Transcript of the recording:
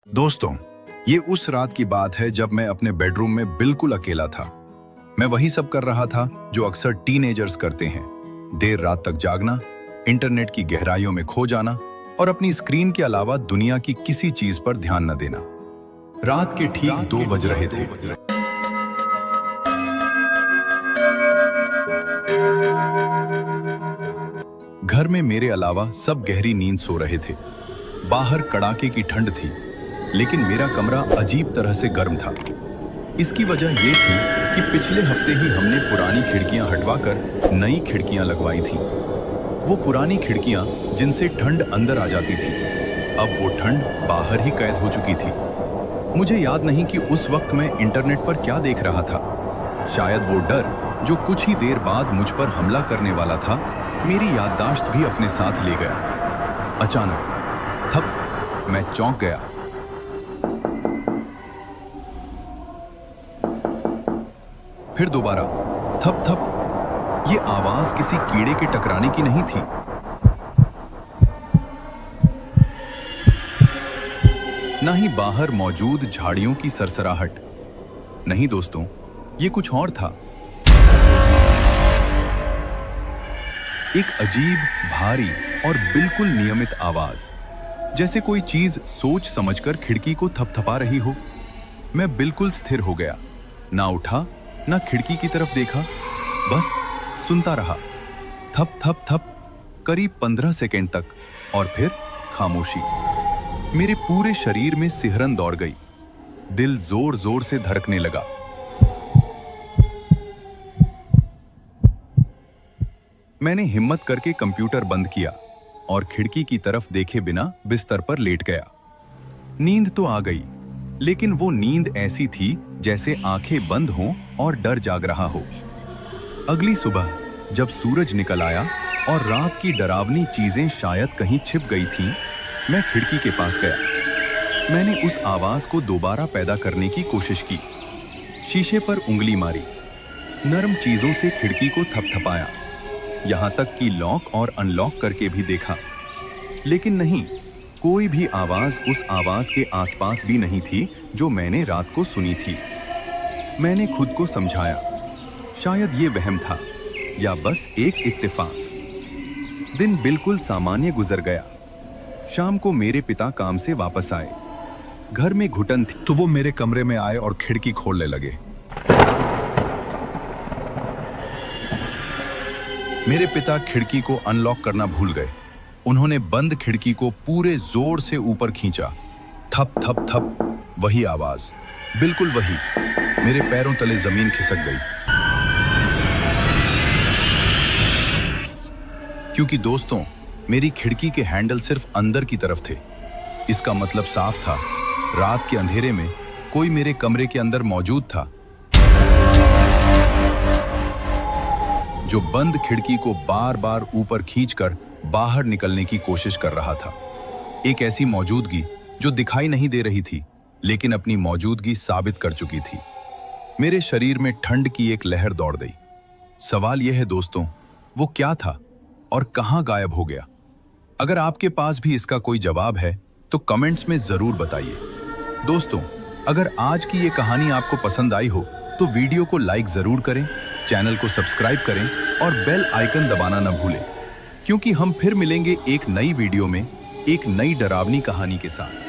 दोस्तों, ये उस रात की बात है जब मैं अपने बेडरूम में बिल्कुल अकेला था। मैं वही सब कर रहा था जो अक्सर टीनेजर्स करते हैं। देर रात तक जागना, इंटरनेट की गहराइयों में खो जाना और अपनी स्क्रीन के अलावा दुनिया की किसी चीज पर ध्यान न देना। रात के ठीक 2 बज रहे थे। घर में मेरे अलावा सब गहरी नींद सो रहे थे। बाहर कड़ाके की ठंड थी, लेकिन मेरा कमरा अजीब तरह से गर्म था। इसकी वजह यह थी कि पिछले हफ्ते ही हमने पुरानी खिड़कियां हटवाकर नई खिड़कियां लगवाई थीं। वो पुरानी खिड़कियां जिनसे ठंड अंदर आ जाती थी, अब वो ठंड बाहर ही कैद हो चुकी थी। मुझे याद नहीं कि उस वक्त मैं इंटरनेट पर क्या देख रहा था। शायद वो डर जो कुछ ही देर बाद मुझ पर हमला करने वाला था, मेरी याददाश्त भी अपने साथ ले गया। अचानक थप, मैं चौंक गया। फिर दोबारा थप थप। ये आवाज किसी कीड़े के टकराने की नहीं थी। ना ही बाहर मौजूद झाड़ियों की सरसराहट। नहीं दोस्तों, ये कुछ और था। एक अजीब, भारी और बिल्कुल नियमित आवाज, जैसे कोई चीज सोच समझकर खिड़की को थपथपा रही हो। मैं बिल्कुल स्थिर हो गया, ना उठा ना खिड़की की तरफ देखा, बस सुनता रहा। थप थप थप, करीब 15 सेकंड तक, और फिर खामोशी। मेरे पूरे शरीर में सिहरन दौड़ गई। दिल जोर जोर से धड़कने लगा। मैंने हिम्मत करके कंप्यूटर बंद किया और खिड़की की तरफ देखे बिना बिस्तर पर लेट गया। नींद तो आ गई, लेकिन वो नींद ऐसी थी जैसे आंखें बंद हों और डर जाग रहा हो। अगली सुबह जब सूरज निकल आया और रात की डरावनी चीजें शायद कहीं छिप गई थीं, मैं खिड़की के पास गया। मैंने उस आवाज को दोबारा पैदा करने की कोशिश की। शीशे पर उंगली मारी, नरम चीजों से खिड़की को थपथपाया, यहां तक कि लॉक और अनलॉक करके भी देखा। लेकिन नहीं, कोई भी आवाज उस आवाज के आसपास भी नहीं थी जो मैंने रात को सुनी थी। मैंने खुद को समझाया, शायद ये वहम था या बस एक इत्तेफाक। दिन बिल्कुल सामान्य गुजर गया। शाम को मेरे पिता काम से वापस आए। घर में घुटन थी, तो वो मेरे कमरे में आए और खिड़की खोलने लगे। मेरे पिता खिड़की को अनलॉक करना भूल गए। उन्होंने बंद खिड़की को पूरे जोर से ऊपर खींचा। थप थप थप, वही आवाज, बिल्कुल वही। मेरे पैरों तले जमीन खिसक गई। क्योंकि दोस्तों, मेरी खिड़की के हैंडल सिर्फ अंदर की तरफ थे। इसका मतलब साफ था, रात के अंधेरे में कोई मेरे कमरे के अंदर मौजूद था, जो बंद खिड़की को बार बार ऊपर खींचकर बाहर निकलने की कोशिश कर रहा था। एक ऐसी मौजूदगी जो दिखाई नहीं दे रही थी, लेकिन अपनी मौजूदगी साबित कर चुकी थी। मेरे शरीर में ठंड की एक लहर दौड़ गई। सवाल यह है दोस्तों, वो क्या था और कहां गायब हो गया? अगर आपके पास भी इसका कोई जवाब है तो कमेंट्स में जरूर बताइए। दोस्तों, अगर आज की ये कहानी आपको पसंद आई हो तो वीडियो को लाइक जरूर करें, चैनल को सब्सक्राइब करें और बेल आइकन दबाना न भूलें, क्योंकि हम फिर मिलेंगे एक नई वीडियो में एक नई डरावनी कहानी के साथ।